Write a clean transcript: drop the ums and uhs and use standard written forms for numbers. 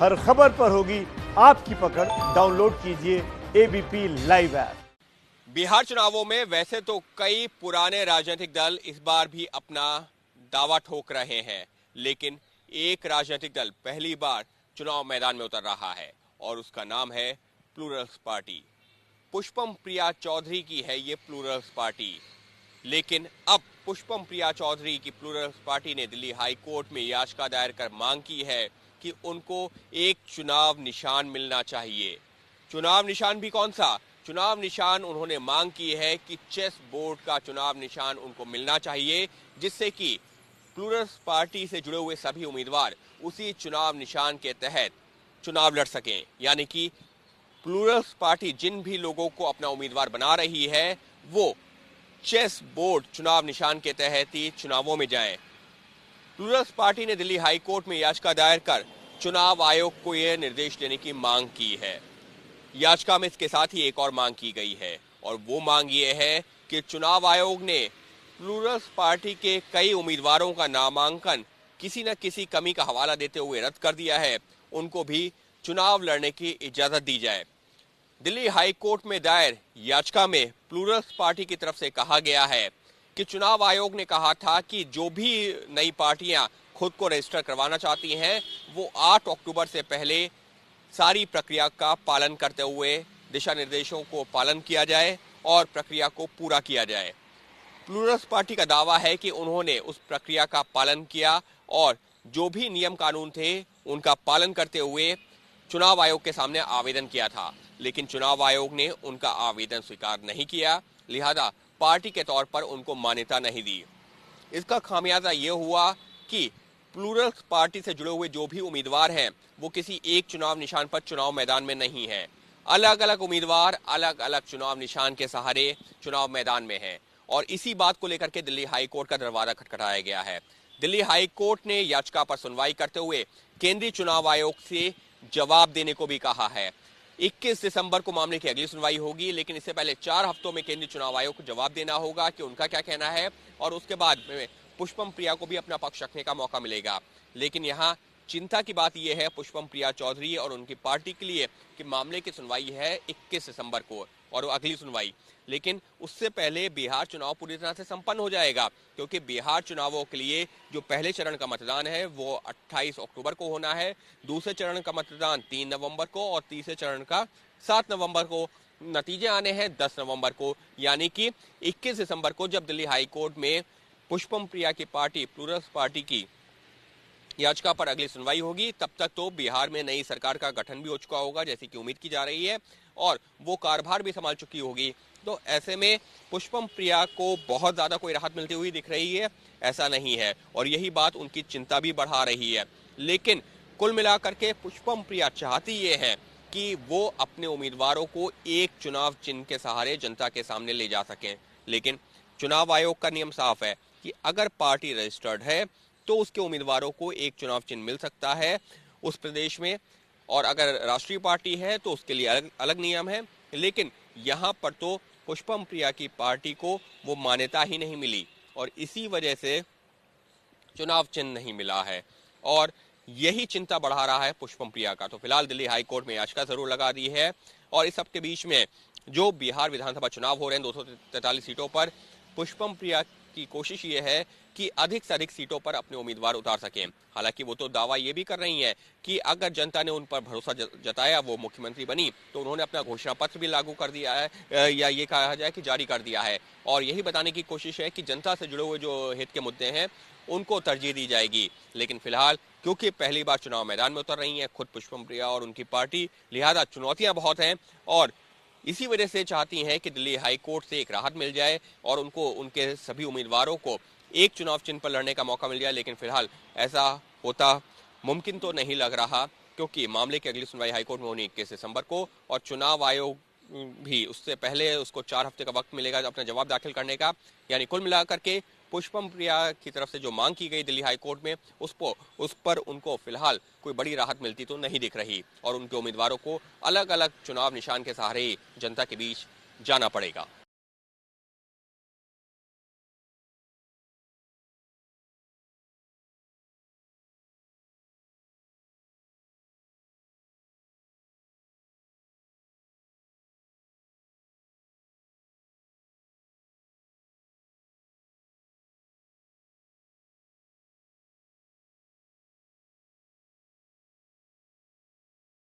हर खबर पर होगी आपकी पकड़। डाउनलोड कीजिए एबीपी लाइव ऐप। बिहार चुनावों में वैसे तो कई पुराने राजनीतिक दल इस बार भी अपना दावा ठोक रहे हैं, लेकिन एक राजनीतिक दल पहली बार चुनाव मैदान में उतर रहा है और उसका नाम है प्लूरल्स पार्टी। पुष्पम प्रिया चौधरी की है ये प्लूरल्स पार्टी। लेकिन अब पुष्पम प्रिया चौधरी की प्लूरल्स पार्टी ने दिल्ली हाई कोर्ट में याचिका दायर कर मांग की है कि उनको एक चुनाव निशान मिलना चाहिए। चुनाव निशान भी कौन सा? चुनाव निशान उन्होंने मांग की है कि चेस बोर्ड का चुनाव निशान उनको मिलना चाहिए, जिससे कि प्लूरल्स पार्टी से जुड़े हुए सभी उम्मीदवार उसी चुनाव निशान के तहत चुनाव लड़ सकें। यानी कि प्लूरल्स पार्टी जिन भी लोगों को अपना उम्मीदवार बना रही है वो चेस बोर्ड चुनाव निशान के तहत ही चुनावों में जाएं। प्लूरल्स पार्टी ने दिल्ली हाई कोर्ट में याचिका दायर कर चुनाव आयोग को यह निर्देश देने की मांग की है। याचिका में इसके साथ ही एक और मांग की गई है और वो मांग ये है कि चुनाव आयोग ने प्लूरल्स पार्टी के कई उम्मीदवारों का नामांकन किसी न किसी कमी का हवाला देते हुए रद्द कर दिया है, उनको भी चुनाव लड़ने की इजाजत दी जाए। दिल्ली हाई कोर्ट में दायर याचिका में प्लूरल्स पार्टी की तरफ से कहा गया है कि चुनाव आयोग ने कहा था कि जो भी नई पार्टियां खुद को रजिस्टर करवाना चाहती हैं वो 8 अक्टूबर से पहले सारी प्रक्रिया का पालन करते हुए दिशा निर्देशों को पालन किया जाए और प्रक्रिया को पूरा किया जाए। प्लूरल्स पार्टी का दावा है कि उन्होंने उस प्रक्रिया का पालन किया और जो भी नियम कानून थे उनका पालन करते हुए चुनाव आयोग के सामने आवेदन किया था, लेकिन चुनाव आयोग ने उनका आवेदन स्वीकार नहीं किया, लिहाजा पार्टी के तौर पर उनको मान्यता नहीं दी। इसका खामियाजा ये हुआ कि प्लूरल्स पार्टी से जुड़े हुए जो भी उम्मीदवार हैं वो किसी एक चुनाव निशान पर चुनाव मैदान में नहीं है। अलग अलग उम्मीदवार अलग अलग चुनाव निशान के सहारे चुनाव मैदान में हैं और इसी बात को लेकर के दिल्ली हाई कोर्ट का दरवाजा खटखटाया गया है। दिल्ली हाई कोर्ट ने याचिका पर सुनवाई करते हुए केंद्रीय चुनाव आयोग से जवाब देने को भी कहा है। 21 दिसंबर को मामले की अगली सुनवाई होगी, लेकिन इससे पहले 4 हफ्तों में केंद्रीय चुनाव आयोग को जवाब देना होगा कि उनका क्या कहना है और उसके बाद में पुष्पम प्रिया को भी अपना पक्ष रखने का मौका मिलेगा। लेकिन यहाँ चिंता की बात यह है पुष्पम प्रिया चौधरी और उनकी पार्टी के लिए कि मामले की सुनवाई है 21 दिसंबर को और अगली सुनवाई, लेकिन उससे पहले बिहार चुनाव पूरी तरह से संपन्न हो जाएगा, क्योंकि बिहार चुनावों के लिए जो पहले चरण का मतदान है वो 28 अक्टूबर को होना है, दूसरे चरण का मतदान 3 नवंबर को और तीसरे चरण का 7 नवंबर को। नतीजे आने हैं 10 नवंबर को, यानी कि 21 दिसंबर को जब दिल्ली हाई कोर्ट में पुष्पम प्रिया की पार्टी प्लूरल्स पार्टी की याचिका पर अगली सुनवाई होगी, तब तक तो बिहार में नई सरकार का गठन भी हो चुका होगा जैसी कि उम्मीद की जा रही है और वो कार्यभार भी संभाल चुकी होगी। तो ऐसे में पुष्पम प्रिया को बहुत ज्यादा कोई राहत मिलती हुई दिख रही है ऐसा नहीं है और यही बात उनकी चिंता भी बढ़ा रही है। लेकिन कुल मिलाकर के पुष्पम प्रिया चाहती ये है कि वो अपने उम्मीदवारों को एक चुनाव चिन्ह के सहारे जनता के सामने ले जा सकें। लेकिन चुनाव आयोग का नियम साफ है कि अगर पार्टी रजिस्टर्ड है तो उसके उम्मीदवारों को एक चुनाव चिन्ह मिल सकता है उस प्रदेश में, और अगर राष्ट्रीय पार्टी है तो उसके लिए अलग अलग नियम है। लेकिन यहाँ पर तो पुष्पम प्रिया की पार्टी को वो मान्यता ही नहीं मिली और इसी वजह से चुनाव चिन्ह नहीं मिला है और यही चिंता बढ़ा रहा है पुष्पम प्रिया का। तो फिलहाल दिल्ली हाई कोर्ट में याचिका जरूर लगा दी है और इस सबके बीच में जो बिहार विधानसभा चुनाव हो रहे हैं 243 सीटों पर, पुष्पम प्रिया की कोशिश ये है कि अधिक से अधिक सीटों पर अपने उम्मीदवार उतार सकें। हालांकि वो तो दावा ये भी कर रही हैं कि अगर जनता ने उन पर भरोसा जताया, वो मुख्यमंत्री बनी, तो उन्होंने अपना घोषणा पत्र भी लागू कर दिया है या ये कहा जाए कि जारी कर दिया है और यही बताने की कोशिश है कि जनता से जुड़े हुए जो हित के मुद्दे हैं उनको तरजीह दी जाएगी। लेकिन फिलहाल क्योंकि पहली बार चुनाव मैदान में उतर रही हैं खुद पुष्पम प्रिया और उनकी पार्टी, लिहाजा चुनौतियां बहुत हैं और इसी वजह से चाहती हैं कि दिल्ली हाई कोर्ट से एक राहत मिल जाए और उनको उनके सभी उम्मीदवारों को एक चुनाव चिन्ह पर लड़ने का मौका मिल जाए। लेकिन फिलहाल ऐसा होता मुमकिन तो नहीं लग रहा, क्योंकि मामले की अगली सुनवाई हाईकोर्ट में होनी 21 दिसंबर को और चुनाव आयोग भी उससे पहले उसको 4 हफ्ते का वक्त मिलेगा अपना जवाब दाखिल करने का। यानी कुल मिलाकर के पुष्पम प्रिया की तरफ से जो मांग की गई दिल्ली हाईकोर्ट में उस पर उनको फिलहाल कोई बड़ी राहत मिलती तो नहीं दिख रही और उनके उम्मीदवारों को अलग अलग चुनाव निशान के सहारे जनता के बीच जाना पड़ेगा।